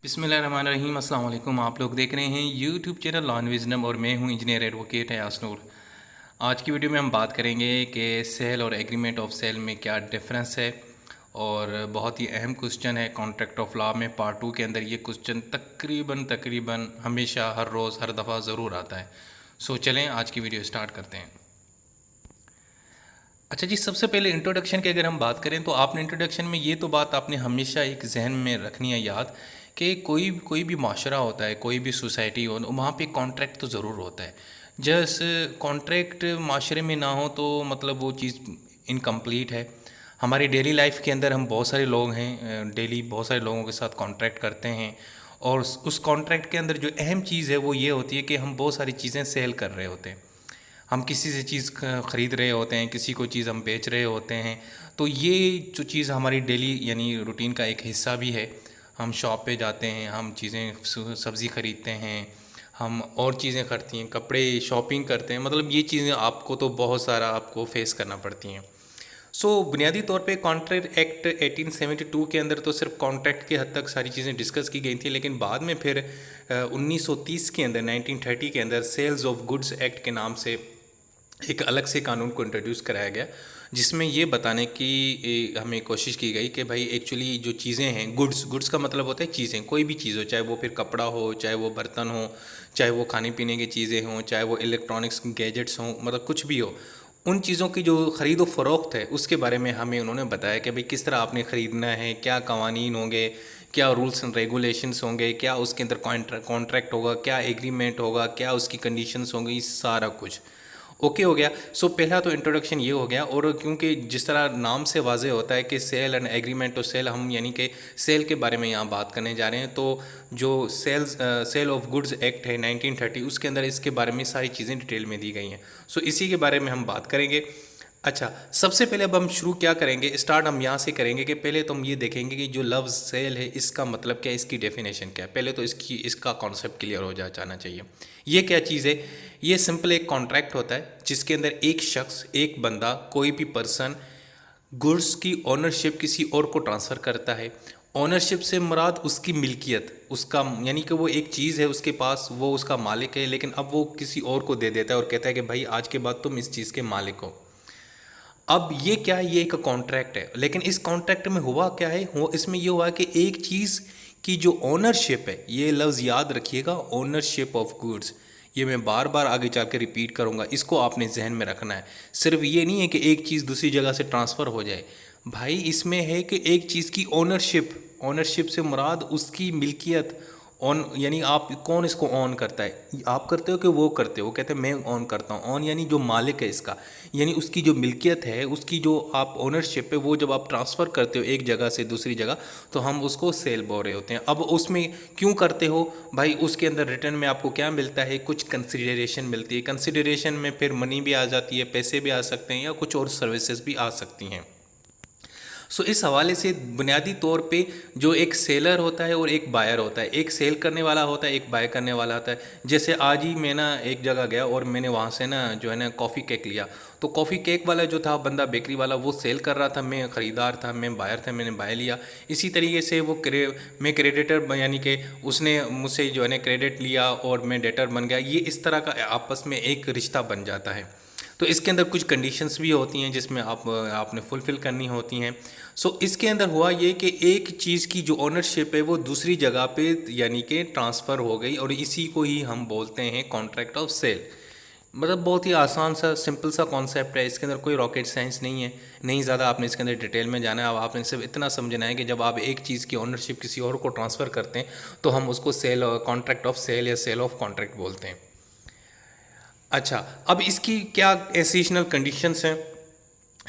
बिस्मिल्लाहिर्रहमानिर्रहीम अस्सलाम वालेकुम। आप लोग देख रहे हैं YouTube channel law and wisdom और मैं हूं इंजीनियर एडवोकेट अयास नूर। आज की वीडियो में हम बात करेंगे कि सेल और एग्रीमेंट ऑफ सेल में क्या डिफरेंस है और बहुत ही अहम क्वेश्चन है कॉन्ट्रैक्ट ऑफ लॉ में। पार्ट 2 के अंदर ये क्वेश्चन तकरीबन हमेशा हर रोज़ हर दफ़ा ज़रूर आता है। सो चलें आज की वीडियो स्टार्ट करते हैं। अच्छा जी, सबसे पहले इंट्रोडक्शन की अगर हम बात करें तो आपने इंट्रोडक्शन में ये तो बात आपने हमेशा एक जहन में रखनी है याद कि कोई भी माशरा होता है, कोई भी सोसाइटी हो, वहाँ पे कॉन्ट्रैक्ट तो ज़रूर होता है। जैसे कॉन्ट्रैक्ट माशरे में ना हो तो मतलब वो चीज़ इनकम्प्लीट है। हमारी डेली लाइफ के अंदर हम बहुत सारे लोग हैं, डेली बहुत सारे लोगों के साथ कॉन्ट्रैक्ट करते हैं और उस कॉन्ट्रैक्ट के अंदर जो अहम चीज़ है वो ये होती है कि हम बहुत सारी चीज़ें सेल कर रहे होते हैं। हम किसी से चीज़ ख़रीद रहे होते हैं, किसी को चीज़ हम बेच रहे होते हैं। तो ये जो चीज़ हमारी डेली यानी रूटीन का एक हिस्सा भी है। हम शॉप पे जाते हैं, हम चीज़ें सब्ज़ी ख़रीदते हैं, हम और चीज़ें खरीदती हैं, कपड़े शॉपिंग करते हैं। मतलब ये चीज़ें आपको तो बहुत सारा आपको फेस करना पड़ती हैं। बुनियादी तौर पे कॉन्ट्रैक्ट एक्ट 1872 के अंदर तो सिर्फ कॉन्ट्रैक्ट के हद तक सारी चीज़ें डिस्कस की गई थी, लेकिन बाद में फिर 1930 के अंदर 1930 के अंदर सेल्स ऑफ गुड्स एक्ट के नाम से एक अलग से कानून को इंट्रोड्यूस कराया गया, जिसमें ये बताने की हमें कोशिश की गई कि भाई एक्चुअली जो चीज़ें हैं, गुड्स गुड्स का मतलब होता है चीज़ें, कोई भी चीज़ हो, चाहे वो फिर कपड़ा हो, चाहे वो बर्तन हो, चाहे वो खाने पीने की चीज़ें हों, चाहे वो इलेक्ट्रॉनिक्स गैजेट्स हों, मतलब कुछ भी हो, उन चीज़ों की जो ख़रीदो फ़रोख्त है उसके बारे में हमें उन्होंने बताया कि भाई किस तरह आपने ख़रीदना है, क्या कवानीन होंगे, क्या रूल्स एंड रेगुलेशंस होंगे, क्या उसके अंदर कॉन्ट्रैक्ट होगा, क्या एग्रीमेंट होगा, क्या उसकी कंडीशंस होंगी, सारा कुछ ओके हो गया। पहला तो इंट्रोडक्शन ये हो गया। और क्योंकि जिस तरह नाम से वाज़े होता है कि सेल एंड एग्रीमेंट, तो सेल हम यानी कि सेल के बारे में यहाँ बात करने जा रहे हैं। तो जो सेल ऑफ गुड्स एक्ट है 1930, उसके अंदर इसके बारे में सारी चीज़ें डिटेल में दी गई हैं। इसी के बारे में हम बात करेंगे। अच्छा, सबसे पहले अब हम शुरू क्या करेंगे, स्टार्ट हम यहाँ से करेंगे कि पहले तो हम ये देखेंगे कि जो लफ्ज़ सेल है इसका मतलब क्या है, इसकी डेफिनेशन क्या है। पहले तो इसका कॉन्सेप्ट क्लियर हो जाना चाहिए। ये क्या चीज़ है? ये सिंपल एक कॉन्ट्रैक्ट होता है जिसके अंदर एक शख्स, एक बंदा, कोई भी पर्सन गुड्स की ओनरशिप किसी और को ट्रांसफ़र करता है। ओनरशिप से मुराद उसकी मिल्कियत, उसका यानी कि वो एक चीज़ है उसके पास, वो उसका मालिक है, लेकिन अब वो किसी और को दे देता है और कहता है कि भाई आज के बाद तुम इस चीज़ के मालिक हो। अब ये क्या है? ये एक कॉन्ट्रैक्ट है, लेकिन इस कॉन्ट्रैक्ट में हुआ क्या है, इसमें ये हुआ कि एक चीज़ की जो ओनरशिप है, ये लफ्ज़ याद रखिएगा, ओनरशिप ऑफ गुड्स, ये मैं बार बार आगे चल के रिपीट करूँगा, इसको आपने जहन में रखना है। सिर्फ ये नहीं है कि एक चीज़ दूसरी जगह से ट्रांसफ़र हो जाए, भाई इसमें है कि एक चीज़ की ओनरशिप, ओनरशिप से मुराद उसकी मिल्कियत। ऑन यानी आप कौन इसको ऑन करता है, आप करते हो कि वो करते हो? वो कहते हैं मैं ऑन करता हूँ। ऑन यानी जो मालिक है इसका, यानी उसकी जो मिल्कियत है, उसकी जो आप ओनरशिप है, वो जब आप ट्रांसफ़र करते हो एक जगह से दूसरी जगह, तो हम उसको सेल बोल रहे होते हैं। अब उसमें क्यों करते हो भाई? उसके अंदर रिटर्न में आपको क्या मिलता है? कुछ कंसिडरेशन मिलती है। कंसिडरेशन में फिर मनी भी आ जाती है, पैसे भी आ सकते हैं, या कुछ और सर्विसेज भी आ सकती हैं। इस हवाले से बुनियादी तौर पे जो एक सेलर होता है और एक बायर होता है, एक सेल करने वाला होता है, एक बाय करने वाला होता है। जैसे आज ही मैं ना एक जगह गया और मैंने वहाँ से ना जो है ना कॉफ़ी केक लिया। तो कॉफ़ी केक वाला जो था बंदा, बेकरी वाला, वो सेल कर रहा था, मैं ख़रीदार था, मैं बायर था, मैंने बाय लिया। इसी तरीके से मैं क्रेडिटर, यानी कि उसने मुझसे जो है ना क्रेडिट लिया और मैं डेटर बन गया। ये इस तरह का आपस में एक रिश्ता बन जाता है। तो इसके अंदर कुछ कंडीशंस भी होती हैं जिसमें आपने फुलफ़िल करनी होती हैं। इसके अंदर हुआ ये कि एक चीज़ की जो ओनरशिप है वो दूसरी जगह पे यानी कि ट्रांसफ़र हो गई, और इसी को ही हम बोलते हैं कॉन्ट्रैक्ट ऑफ सेल। मतलब बहुत ही आसान सा सिंपल सा कॉन्सेप्ट है, इसके अंदर कोई रॉकेट साइंस नहीं है, नहीं ज़्यादा आपने इसके अंदर डिटेल में जाना है। अब आपने सिर्फ इतना समझना है कि जब आप एक चीज़ की ओनरशिप किसी और को ट्रांसफ़र करते हैं तो हम उसको सेल, कॉन्ट्रैक्ट ऑफ सेल या सेल ऑफ कॉन्ट्रैक्ट बोलते हैं। अच्छा, अब इसकी क्या एसेशनल कंडीशंस हैं?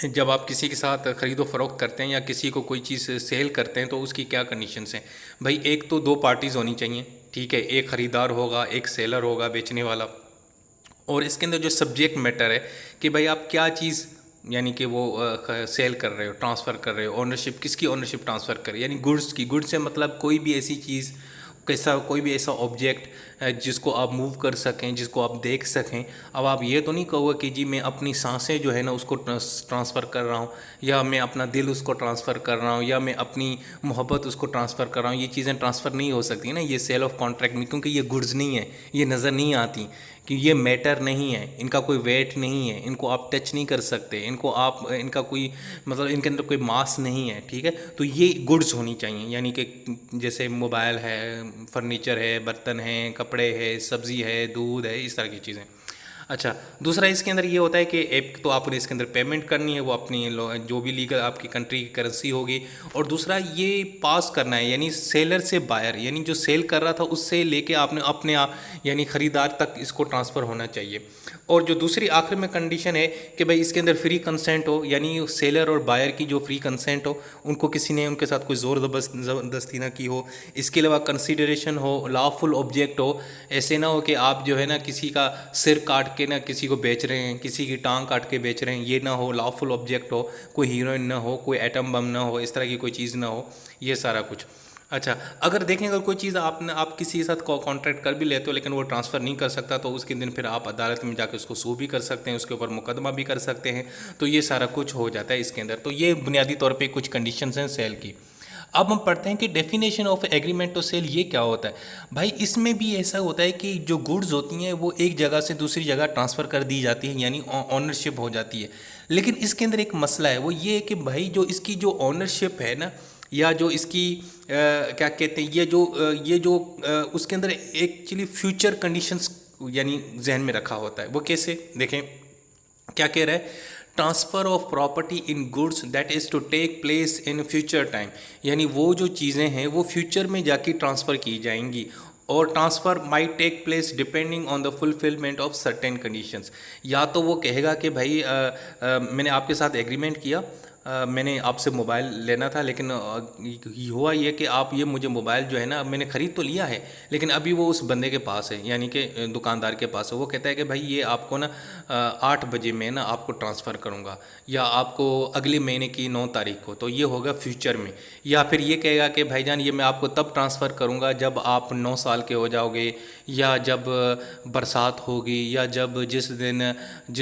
जब आप किसी के साथ ख़रीदो फ़रोख्त करते हैं या किसी को कोई चीज़ सेल करते हैं तो उसकी क्या कंडीशंस हैं? भाई एक तो दो पार्टीज़ होनी चाहिए, ठीक है, एक ख़रीदार होगा, एक सेलर होगा, बेचने वाला। और इसके अंदर जो सब्जेक्ट मैटर है कि भाई आप क्या चीज़ यानी कि वो सेल कर रहे हो, ट्रांसफ़र कर रहे हो, ओनरशिप किसकी ओनरशिप ट्रांसफ़र कर रहे हो, यानी गुड्स की। गुड्स से मतलब कोई भी ऐसी चीज़, कैसा कोई भी ऐसा ऑब्जेक्ट जिसको आप मूव कर सकें, जिसको आप देख सकें। अब आप ये तो नहीं कहोगे कि जी मैं अपनी सांसें जो है ना उसको ट्रांसफ़र कर रहा हूँ, या मैं अपना दिल उसको ट्रांसफ़र कर रहा हूँ, या मैं अपनी मोहब्बत उसको ट्रांसफ़र कर रहा हूँ। ये चीज़ें ट्रांसफ़र नहीं हो सकती ना ये सेल ऑफ कॉन्ट्रैक्ट में, क्योंकि ये गुड्स नहीं है, ये नज़र नहीं आती, कि ये मैटर नहीं है, इनका कोई वेट नहीं है, इनको आप टच नहीं कर सकते, इनको आप इनका कोई मतलब इनके अंदर कोई मास नहीं है, ठीक है। तो ये गुड्स होनी चाहिए, यानी कि जैसे मोबाइल है, फर्नीचर है, बर्तन हैं, कपड़े है, सब्ज़ी है, दूध है, इस तरह की चीज़ें। अच्छा, दूसरा इसके अंदर ये होता है कि एक तो आपने इसके अंदर पेमेंट करनी है, वो अपनी जो भी लीगल आपकी कंट्री की करेंसी होगी, और दूसरा ये पास करना है, यानी सेलर से बायर, यानी जो सेल कर रहा था उससे लेके आपने अपने आप यानी ख़रीदार तक इसको ट्रांसफ़र होना चाहिए। और जो दूसरी आखिर में कंडीशन है कि भाई इसके अंदर फ्री कंसेंट हो, यानी सेलर और बायर की जो फ्री कंसेंट हो, उनको किसी ने उनके साथ कोई ज़ोर ज़बरदस्ती ना की हो। इसके अलावा कंसीडरेशन हो, लॉफुल ऑब्जेक्ट हो, ऐसे ना हो कि आप जो है ना किसी का सिर काट के ना किसी को बेच रहे हैं, किसी की टांग काट के बेच रहे हैं, ये ना हो। लॉफुल ऑब्जेक्ट हो, कोई हीरोइन ना हो, कोई एटम बम ना हो, इस तरह की कोई चीज़ ना हो, ये सारा कुछ। अच्छा, अगर देखें अगर कोई चीज़ आप किसी के साथ कॉन्ट्रैक्ट कर भी लेते हो लेकिन वो ट्रांसफ़र नहीं कर सकता, तो उसके दिन फिर आप अदालत में जाकर उसको सू भी कर सकते हैं, उसके ऊपर मुकदमा भी कर सकते हैं। तो ये सारा कुछ हो जाता है इसके अंदर। तो ये बुनियादी तौर पे कुछ कंडीशंस हैं सेल की। अब हम पढ़ते हैं कि definition of agreement to sell ये क्या होता है। भाई इसमें भी ऐसा होता है कि जो गुड्स होती हैं वो एक जगह से दूसरी जगह ट्रांसफ़र कर दी जाती है, यानी ऑनरशिप हो जाती है। लेकिन इसके अंदर एक मसला है, वो ये है कि भाई जो इसकी जो ऑनरशिप है ना, या जो इसकी क्या कहते हैं, ये जो उसके अंदर एक्चुअली फ्यूचर कंडीशंस यानी जहन में रखा होता है। वो कैसे देखें, क्या कह रहा है, transfer of property in goods that is to take place in future time, यानी वो जो चीज़ें हैं वो फ्यूचर में जाके ट्रांसफ़र की जाएंगी, और transfer might take place depending on the fulfilment of certain conditions. या तो वो कहेगा कि भाई मैंने आपके साथ एग्रीमेंट किया, मैंने आपसे मोबाइल लेना था, लेकिन हुआ ये कि आप ये मुझे मोबाइल जो है ना, अब मैंने ख़रीद तो लिया है लेकिन अभी वो उस बंदे के पास है, यानी कि दुकानदार के पास है। वो कहता है कि भाई ये आपको ना 8 बजे मैं ना आपको ट्रांसफ़र करूँगा, या आपको अगले महीने की 9 तारीख को, तो ये होगा फ्यूचर में। या फिर ये कहेगा कि भाईजान ये मैं आपको तब ट्रांसफ़र करूँगा जब आप 9 साल के हो जाओगे, या जब बरसात होगी, या जब जिस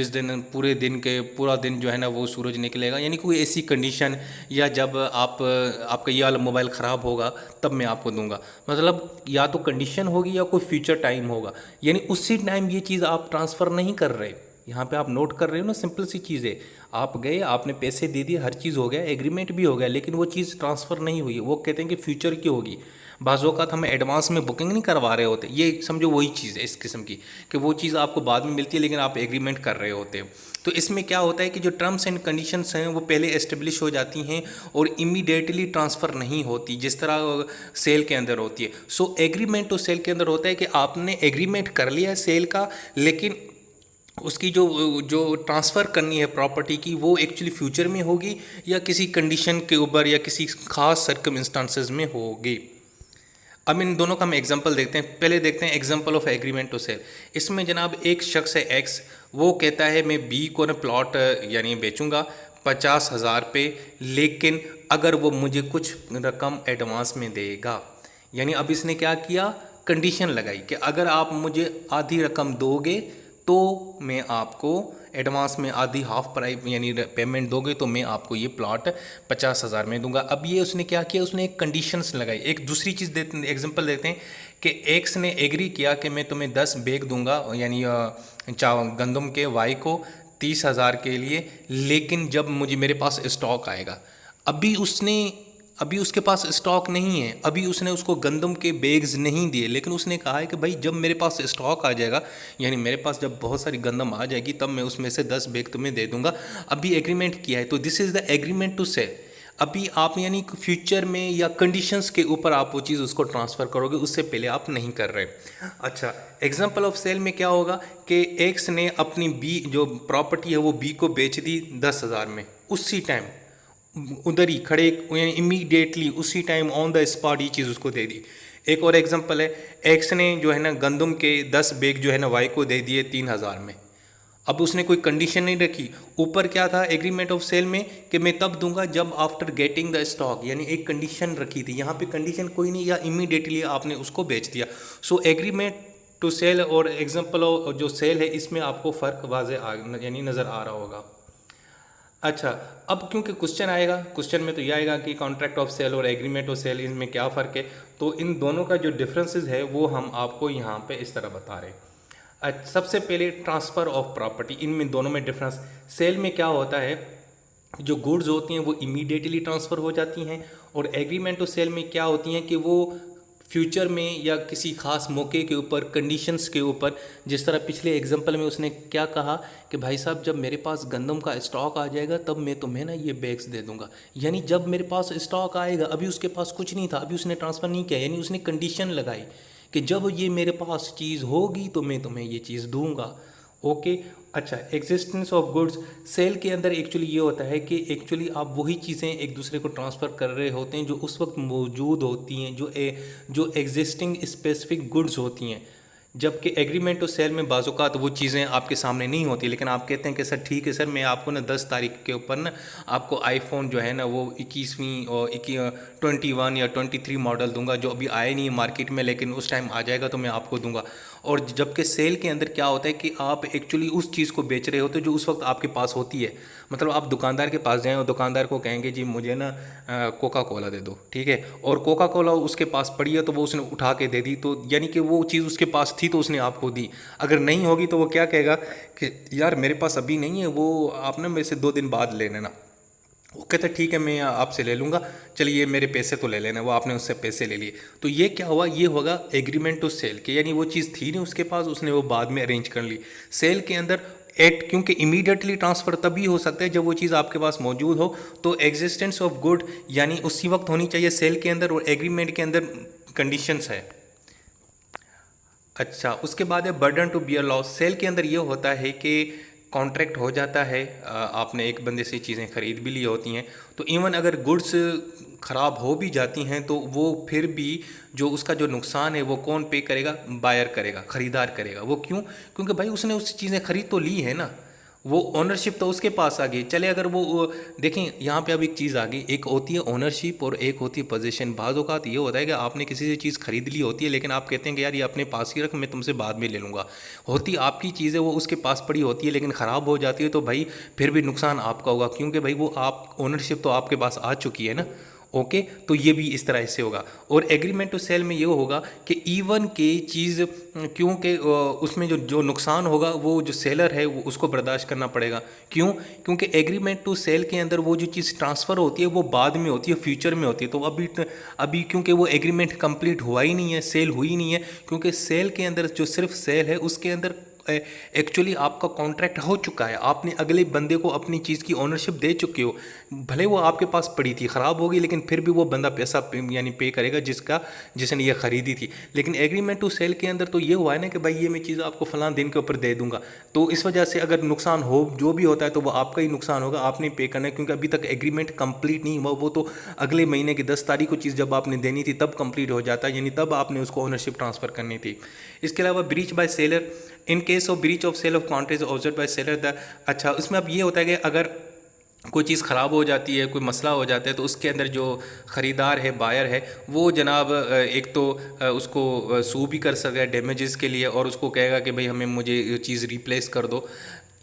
दिन पूरा दिन जो है ना वो सूरज निकलेगा, यानी कोई ऐसी कंडीशन, या जब आपका ये वाला मोबाइल ख़राब होगा तब मैं आपको दूंगा। मतलब या तो कंडीशन होगी या कोई फ्यूचर टाइम होगा, यानी उसी टाइम ये चीज़ आप ट्रांसफ़र नहीं कर रहे। यहाँ पे आप नोट कर रहे हो ना, सिंपल सी चीज़ है, आप गए, आपने पैसे दे दिए, हर चीज़ हो गया, एग्रीमेंट भी हो गया, लेकिन वो चीज़ ट्रांसफ़र नहीं हुई। वो कहते हैं कि फ्यूचर की होगी। बाज़ औक़ात हमें एडवांस में बुकिंग नहीं करवा रहे होते, ये समझो वही चीज़ है इस किस्म की, कि वो चीज़ आपको बाद में मिलती है लेकिन आप एग्रीमेंट कर रहे होते हो। तो इसमें क्या होता है कि जो टर्म्स एंड कंडीशंस हैं वो पहले एस्टेब्लिश हो जाती हैं और इमीडिएटली ट्रांसफ़र नहीं होती जिस तरह सेल के अंदर होती है। सो एग्रीमेंट तो सेल के अंदर होता है कि आपने एग्रीमेंट कर लिया है सेल का, लेकिन उसकी जो जो ट्रांसफ़र करनी है प्रॉपर्टी की, वो एक्चुअली फ्यूचर में होगी या किसी कंडीशन के ऊपर या किसी खास सर्कमस्टांसेस में होगी। अब इन दोनों का हम एग्जांपल देखते हैं। पहले देखते हैं example of agreement to sell. इसमें जनाब एक शख्स है एक्स, वो कहता है मैं बी को ना प्लॉट यानी बेचूंगा 50,000 पे, लेकिन अगर वो मुझे कुछ रकम एडवांस में देगा। यानी अब इसने क्या किया, कंडीशन लगाई कि अगर आप मुझे आधी रकम दोगे तो मैं आपको एडवांस में आधी हाफ प्राइस यानी पेमेंट दोगे तो मैं आपको ये प्लॉट 50,000 में दूंगा। अब ये उसने क्या किया, उसने एक कंडीशंस लगाई। एक दूसरी चीज़ एग्जांपल देते हैं कि एक्स ने एग्री किया कि मैं तुम्हें 10 बैग दूंगा यानी गंदम के वाई को 30,000 के लिए, लेकिन जब मेरे पास स्टॉक आएगा। अभी उसके पास स्टॉक नहीं है, अभी उसने उसको गंदम के बैग्स नहीं दिए, लेकिन उसने कहा है कि भाई जब मेरे पास स्टॉक आ जाएगा, यानी मेरे पास जब बहुत सारी गंदम आ जाएगी तब मैं उसमें से 10 बैग तुम्हें दे दूंगा। अभी एग्रीमेंट किया है, तो this is the agreement to sell. अभी आप यानी फ्यूचर में या कंडीशंस के ऊपर आप वो चीज़ उसको ट्रांसफ़र करोगे, उससे पहले आप नहीं कर रहे। अच्छा, एग्जाम्पल ऑफ सेल में क्या होगा कि एक्स ने अपनी बी जो प्रॉपर्टी है वो बी को बेच दी 10,000 में, उसी टाइम उधर ही खड़े यानी इमीडिएटली उसी टाइम ऑन द स्पॉट ये चीज़ उसको दे दी। एक और एग्जांपल है, एक्स ने जो है ना गंदम के 10 बैग जो है ना वाई को दे दिए 3,000 में। अब उसने कोई कंडीशन नहीं रखी। ऊपर क्या था एग्रीमेंट ऑफ सेल में कि मैं तब दूंगा जब आफ्टर गेटिंग द स्टॉक, यानी एक कंडीशन रखी थी। यहाँ पे कंडीशन कोई नहीं, या इमीडिएटली आपने उसको बेच दिया। सो एग्रीमेंट टू सेल और एग्जाम्पल ऑफ जो सेल है, इसमें आपको फ़र्क वाजे यानी नज़र आ रहा होगा। अच्छा, अब क्योंकि क्वेश्चन आएगा, क्वेश्चन में तो ये आएगा कि कॉन्ट्रैक्ट ऑफ सेल और एग्रीमेंट ऑफ सेल, इनमें क्या फ़र्क है। तो इन दोनों का जो डिफरेंसेस है वो हम आपको यहाँ पे इस तरह बता रहे हैं। सबसे पहले ट्रांसफ़र ऑफ प्रॉपर्टी, इनमें दोनों में डिफरेंस। सेल में क्या होता है, जो गुड्स होती हैं वो इमीडिएटली ट्रांसफ़र हो जाती हैं, और एग्रीमेंट ऑफ सेल में क्या होती हैं कि वो फ्यूचर में या किसी खास मौके के ऊपर, कंडीशंस के ऊपर। जिस तरह पिछले एग्जांपल में उसने क्या कहा कि भाई साहब जब मेरे पास गंदम का स्टॉक आ जाएगा तब मैं तुम्हें ना ये बैग्स दे दूंगा। यानी जब मेरे पास स्टॉक आएगा, अभी उसके पास कुछ नहीं था, अभी उसने ट्रांसफ़र नहीं किया, यानी उसने कंडीशन लगाई कि जब ये मेरे पास चीज़ होगी तो मैं तुम्हें ये चीज़ दूंगा। ओके। अच्छा, एग्जिस्टेंस ऑफ गुड्स, सेल के अंदर एक्चुअली ये होता है कि एक्चुअली आप वही चीज़ें एक दूसरे को ट्रांसफ़र कर रहे होते हैं जो उस वक्त मौजूद होती हैं, जो एग्जिस्टिंग स्पेसिफिक गुड्स होती हैं। जबकि एग्रीमेंट और सेल में बाज़ात वो चीज़ें आपके सामने नहीं होती, लेकिन आप कहते हैं कि सर ठीक है सर, मैं आपको ना 10 तारीख के ऊपर ना आपको आईफोन जो है ना वो 21वीं और 21 या 23 मॉडल दूंगा, जो अभी आए नहीं है मार्केट में, लेकिन उस टाइम आ जाएगा तो मैं आपको दूंगा। और जबकि सेल के अंदर क्या होता है कि आप एक्चुअली उस चीज़ को बेच रहे होते हो जो उस वक्त आपके पास होती है। मतलब आप दुकानदार के पास जाएँ और दुकानदार को कहेंगे जी मुझे ना कोका कोला दे दो, ठीक है, और कोका कोला उसके पास पड़ी है तो वो उसने उठा के दे दी, तो यानी कि वो चीज़ उसके पास थी तो उसने आपको दी। अगर नहीं होगी तो वो क्या कहेगा कि यार मेरे पास अभी नहीं है, वो आप ना मेरे से 2 दिन बाद ले लेना। वो कहता ठीक है मैं आपसे ले लूँगा, चलिए मेरे पैसे तो ले लेना। वो आपने उससे पैसे ले लिए, तो ये क्या हुआ, ये होगा एग्रीमेंट टू सेल के, यानी वो चीज़ थी नहीं उसके पास, उसने वो बाद में अरेंज कर ली। सेल के अंदर एट, क्योंकि इमीडिएटली ट्रांसफ़र तभी हो सकता है जब वो चीज़ आपके पास मौजूद हो, तो एग्जिस्टेंस ऑफ गुड यानी उसी वक्त होनी चाहिए सेल के अंदर, और एग्रीमेंट के अंदर कंडीशंस है। अच्छा, उसके बाद है burden to bear loss. Sale के अंदर ये होता है कि कॉन्ट्रैक्ट हो जाता है, आपने एक बंदे से चीज़ें ख़रीद भी ली होती हैं, तो इवन अगर गुड्स ख़राब हो भी जाती हैं तो वो फिर भी जो उसका जो नुकसान है वो कौन पे करेगा, बायर करेगा, ख़रीदार करेगा। वो क्यों, क्योंकि भाई उसने उस चीज़ें ख़रीद तो ली है ना, वो ओनरशिप तो उसके पास आ गई। चले अगर वो देखें यहाँ पे अब एक चीज़ आ गई, एक होती है ओनरशिप और एक होती है पोजीशन। बाज़ औक़ात ये होता है कि आपने किसी से चीज़ खरीद ली होती है, लेकिन आप कहते हैं कि यार ये अपने पास ही रख, मैं तुमसे बाद में ले लूँगा। होती आपकी चीज़ है, वो उसके पास पड़ी होती है, लेकिन ख़राब हो जाती है तो भाई फिर भी नुकसान आपका होगा, क्योंकि भाई वो आप ओनरशिप तो आपके पास आ चुकी है ना। ओके, तो ये भी इस तरह से होगा। और एग्रीमेंट टू सेल में ये होगा कि इवन के चीज़, क्योंकि उसमें जो जो नुकसान होगा वो जो सेलर है वो उसको बर्दाश्त करना पड़ेगा। क्यों, क्योंकि एग्रीमेंट टू सेल के अंदर वो जो चीज़ ट्रांसफ़र होती है वो बाद में होती है, फ्यूचर में होती है। तो अभी क्योंकि वो एग्रीमेंट कंप्लीट हुआ ही नहीं है, सेल हुई नहीं है, क्योंकि सेल के अंदर जो सिर्फ सेल है उसके अंदर एक्चुअली आपका कॉन्ट्रैक्ट हो चुका है, आपने अगले बंदे को अपनी चीज़ की ओनरशिप दे चुके हो। भले वो आपके पास पड़ी थी, ख़राब होगी, लेकिन फिर भी वो बंदा पैसा यानी पे करेगा जिसने ये ख़रीदी थी। लेकिन एग्रीमेंट टू सेल के अंदर तो ये हुआ है ना कि भाई ये मैं चीज़ आपको फ़लाँ दिन के ऊपर दे दूंगा, तो इस वजह से अगर नुकसान हो जो भी होता है तो वो आपका ही नुकसान होगा, आपने पे करना है, क्योंकि अभी तक एग्रीमेंट कंप्लीट नहीं हुआ। वो तो अगले महीने की 10 तारीख को चीज़ जब आपने देनी थी तब कंप्लीट हो जाता है, यानी तब आपने उसको ओनरशिप ट्रांसफ़र करनी थी। इसके अलावा breach by seller, in case of breach of sale of contract observe by seller the. अच्छा, उसमें अब ये होता है कि अगर कोई चीज़ ख़राब हो जाती है, कोई मसला हो जाता है, तो उसके अंदर जो ख़रीदार है, बायर है, वो जनाब एक तो उसको सू भी कर सकता है डैमेजेस के लिए, और उसको कहेगा कि भाई मुझे ये चीज़ रिप्लेस कर दो।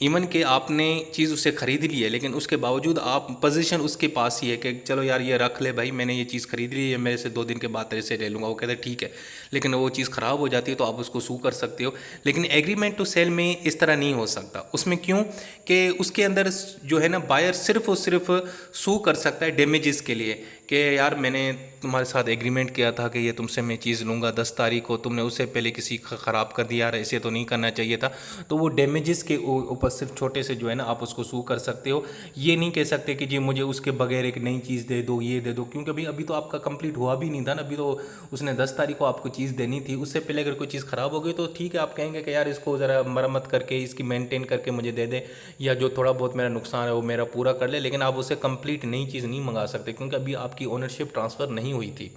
इवन कि आपने चीज़ उससे ख़रीद ली है, लेकिन उसके बावजूद आप पोजीशन उसके पास ही है कि चलो यार ये रख ले भाई, मैंने ये चीज़ ख़रीद ली है, मेरे से 2 दिन के बाद तेरे से ले लूँगा। वो कहता है ठीक है, लेकिन वो चीज़ ख़राब हो जाती है तो आप उसको सू कर सकते हो। लेकिन एग्रीमेंट टू सेल में इस तरह नहीं हो सकता। उसमें क्यों कि उसके अंदर जो है ना बायर सिर्फ़ और सिर्फ सू कर सकता है डैमेजेस के लिए, कि यार मैंने तुम्हारे साथ एग्रीमेंट किया था कि ये तुमसे मैं चीज़ लूँगा 10 तारीख को, तुमने उससे पहले किसी ख़राब कर दिया, यार ऐसे तो नहीं करना चाहिए था। तो वो डैमेजेस के ऊपर सिर्फ छोटे से जो है ना आप उसको सू कर सकते हो। ये नहीं कह सकते कि जी मुझे उसके बगैर एक नई चीज़ दे दो, ये दे दो, क्योंकि अभी तो आपका कंप्लीट हुआ भी नहीं था ना। अभी तो उसने 10 तारीख को आपको चीज़ देनी थी, उससे पहले अगर कोई चीज़ ख़राब हो गई तो ठीक है, आप कहेंगे कि यार इसको ज़रा मरम्मत करके इसकी मेंटेन करके मुझे दे दे, या जो थोड़ा बहुत मेरा नुकसान है वो मेरा पूरा कर ले, लेकिन आप उससे कंप्लीट नई चीज़ नहीं मंगा सकते, क्योंकि अभी आपकी ओनरशिप ट्रांसफ़र नहीं हुई थी।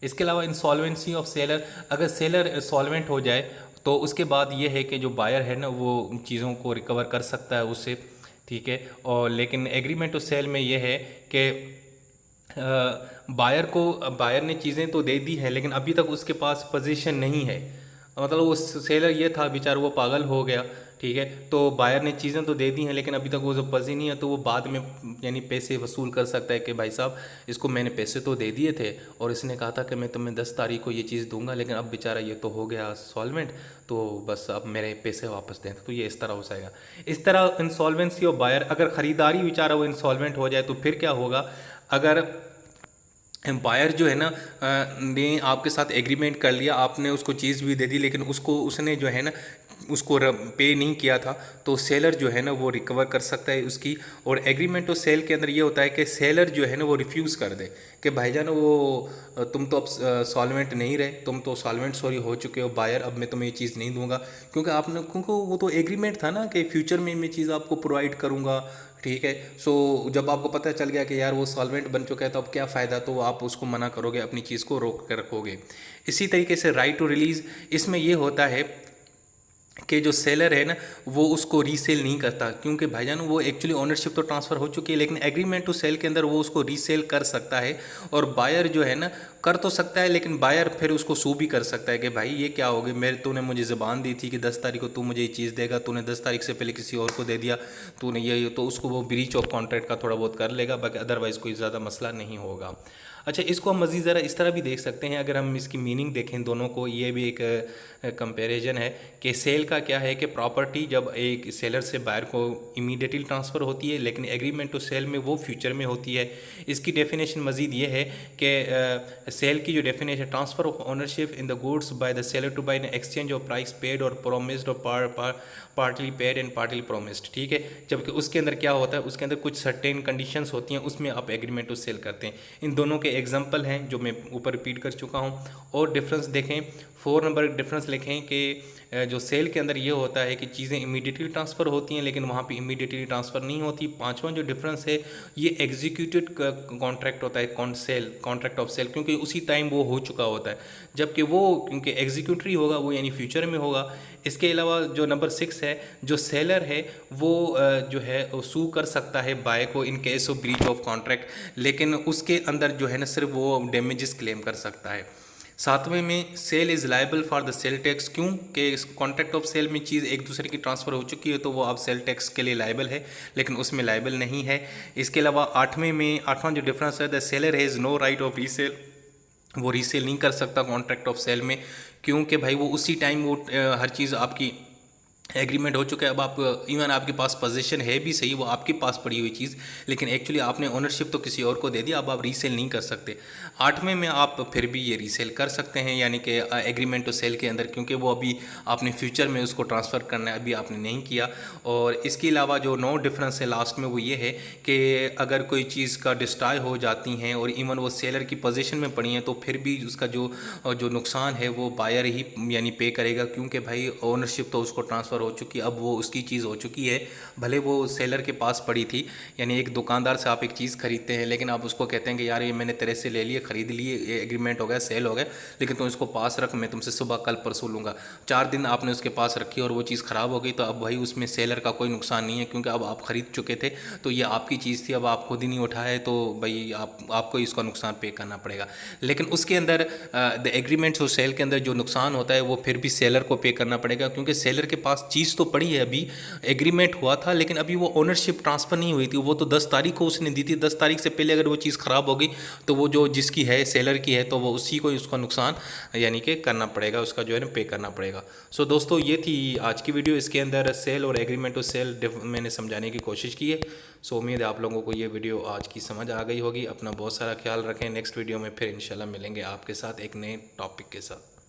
इसके अलावा इंसॉल्वेंसी ऑफ सेलर, अगर सेलर सॉल्वेंट हो जाए तो उसके बाद ये है कि जो बायर है ना वो चीज़ों को रिकवर कर सकता है उससे, ठीक है। और लेकिन एग्रीमेंट टू सेल में ये है कि बायर ने चीज़ें तो दे दी हैं लेकिन अभी तक उसके पास पोजीशन नहीं है। मतलब वो सेलर ये था बेचारा, वो पागल हो गया, ठीक है। तो बायर ने चीज़ें तो दे दी हैं लेकिन अभी तक वो जो पजी नहीं है, तो वो बाद में यानी पैसे वसूल कर सकता है कि भाई साहब इसको मैंने पैसे तो दे दिए थे और इसने कहा था कि मैं तुम्हें 10 तारीख को ये चीज़ दूंगा, लेकिन अब बेचारा ये तो हो गया सॉल्वेंट, तो बस अब मेरे पैसे वापस दें। तो ये इस तरह हो जाएगा। इस तरह इंसॉल्वेंसी और बायर, अगर ख़रीदारी बेचारा वो इंसॉल्वेंट हो जाए तो फिर क्या होगा? अगर एम्पायर जो है ना ने आपके साथ एग्रीमेंट कर लिया, आपने उसको चीज़ भी दे दी लेकिन उसने जो है ना उसको पे नहीं किया था, तो सेलर जो है ना वो रिकवर कर सकता है उसकी। और एग्रीमेंट तो सेल के अंदर ये होता है कि सेलर जो है ना वो रिफ्यूज़ कर दे कि भाईजान वो तुम तो अब सॉल्वेंट नहीं रहे, तुम तो सॉल्वेंट सॉरी हो चुके हो बायर, अब मैं तुम्हें ये चीज़ नहीं दूंगा, क्योंकि वो तो एग्रीमेंट था ना कि फ्यूचर में मैं चीज़ आपको प्रोवाइड करूँगा, ठीक है। सो जब आपको पता चल गया कि यार वो सॉल्वेंट बन चुका है तो अब क्या फ़ायदा, तो आप उसको मना करोगे, अपनी चीज़ को रोक कर रखोगे। इसी तरीके से राइट टू रिलीज़, इसमें ये होता है कि जो सेलर है ना वो उसको रीसेल नहीं करता, क्योंकि भाईजान वो एक्चुअली ओनरशिप तो ट्रांसफ़र हो चुकी है, लेकिन एग्रीमेंट टू सेल के अंदर वो उसको रीसेल कर सकता है। और बायर जो है ना कर तो सकता है, लेकिन बायर फिर उसको सू भी कर सकता है कि भाई ये क्या हो गया, तूने मुझे ज़बान दी थी कि 10 तारीख को तू मुझे ये चीज़ देगा, तूने 10 तारीख से पहले किसी और को दे दिया, तूने ये, तो उसको वो ब्रीच ऑफ कॉन्ट्रैक्ट का थोड़ा बहुत कर लेगा, बाकी अदरवाइज़ कोई ज़्यादा मसला नहीं होगा। अच्छा, इसको हम मज़ीद ज़रा इस तरह भी देख सकते हैं, अगर हम इसकी मीनिंग देखें दोनों को, ये भी एक कंपैरिजन है कि सेल का क्या है कि प्रॉपर्टी जब एक सेलर से बायर को इमीडिएटली ट्रांसफ़र होती है, लेकिन एग्रीमेंट टू सेल में वो फ्यूचर में होती है। इसकी डेफिनेशन मज़ीद ये है कि सेल की जो definition, transfer of ownership in the goods by the seller to buy in exchange of price paid और प्रोमिस्ड और partly paid and partly promised, ठीक है। जबकि उसके अंदर क्या होता है, उसके अंदर कुछ सर्टेन कंडीशंस होती हैं, उसमें आप एग्रीमेंट टू सेल करते हैं। इन दोनों के एग्जांपल हैं जो मैं ऊपर रिपीट कर चुका हूं। और डिफरेंस देखें, 4 नंबर डिफरेंस लिखें कि जो सेल के अंदर ये होता है कि चीज़ें इमीडिएटली ट्रांसफ़र होती हैं, लेकिन वहाँ पे इमीडिएटली ट्रांसफ़र नहीं होती। 5वां जो डिफरेंस है ये एग्जीक्यूटेड कॉन्ट्रैक्ट होता है, कॉन्ट्रैक्ट ऑफ सेल, क्योंकि उसी टाइम वो हो चुका होता है, जबकि वो क्योंकि एग्जीक्यूटरी होगा वो यानी फ्यूचर में होगा। इसके अलावा जो नंबर 6 है, जो सेलर है वो जो है सू कर सकता है बाय को इन case of breach of contract, लेकिन उसके अंदर जो है ना सिर्फ वो डैमेजेस क्लेम कर सकता है। 7वें में sale is liable for the sale tax, क्यों कि कॉन्ट्रैक्ट ऑफ सेल में चीज़ एक दूसरे की ट्रांसफ़र हो चुकी है तो वो अब सेल टैक्स के लिए लाइबल है, लेकिन उसमें लाइबल नहीं है। इसके अलावा 8वां जो डिफरेंस है, the seller has no right of resale, वो रीसेल नहीं कर सकता कॉन्ट्रैक्ट ऑफ सेल में, क्योंकि भाई वो उसी टाइम वो हर चीज़ आपकी एग्रीमेंट हो चुका है। अब आप इवन आपके पास पोजीशन है भी सही, वो आपके पास पड़ी हुई चीज़, लेकिन एक्चुअली आपने ओनरशिप तो किसी और को दे दिया, अब आप रीसेल नहीं कर सकते। 8वें में आप फिर भी ये रीसेल कर सकते हैं, यानी कि एग्रीमेंट टू सेल के अंदर, क्योंकि वो अभी आपने फ्यूचर में उसको ट्रांसफ़र करना है, अभी आपने नहीं किया। और इसके अलावा जो 9 डिफरेंस है लास्ट में वो ये है कि अगर कोई चीज़ का डिस्ट्रॉय हो जाती हैं और इवन वो सेलर की पोजीशन में पड़ी हैं, तो फिर भी उसका जो नुकसान है वो बायर ही यानी पे करेगा, क्योंकि भाई ओनरशिप तो उसको ट्रांसफ़र हो चुकी है, अब वो उसकी चीज़ हो चुकी है, भले वो सेलर के पास पड़ी थी। यानी एक दुकानदार से आप एक चीज़ खरीदते हैं, लेकिन आप उसको कहते हैं कि यार ये मैंने तेरे से ले लिए, ख़रीद लिए, ये एग्रीमेंट हो गया, सेल हो गया, लेकिन तुम इसको पास रख, मैं तुमसे सुबह कल परसों लूँगा। 4 दिन आपने उसके पास रखी और वो चीज़ ख़राब हो गई, तो अब भाई उसमें सेलर का कोई नुकसान नहीं है, क्योंकि अब आप ख़रीद चुके थे, तो ये आपकी चीज़ थी, अब आप खुद ही नहीं उठाए, तो भाई आपको इसका नुकसान पे करना पड़ेगा। लेकिन उसके अंदर द एग्रीमेंट्स और सेल के अंदर जो नुकसान होता है वो फिर भी सेलर को पे करना पड़ेगा, क्योंकि सेलर के पास चीज़ तो पड़ी है, अभी एग्रीमेंट हुआ था, लेकिन अभी वो ओनरशिप ट्रांसफ़र नहीं हुई थी, वो तो 10 तारीख को उसने दी थी। 10 तारीख से पहले अगर वो चीज़ ख़राब हो गई तो वो जो जिसकी है सेलर की है, तो वो उसी को उसका नुकसान यानी कि करना पड़ेगा, उसका जो है ना पे करना पड़ेगा। सो दोस्तों ये थी आज की वीडियो, इसके अंदर सेल और एग्रीमेंट टू सेल मैंने समझाने की कोशिश की है। सो उम्मीद है आप लोगों को ये वीडियो आज की समझ आ गई होगी। अपना बहुत सारा ख्याल रखें, नेक्स्ट वीडियो में फिर इंशाल्लाह मिलेंगे आपके साथ एक नए टॉपिक के साथ।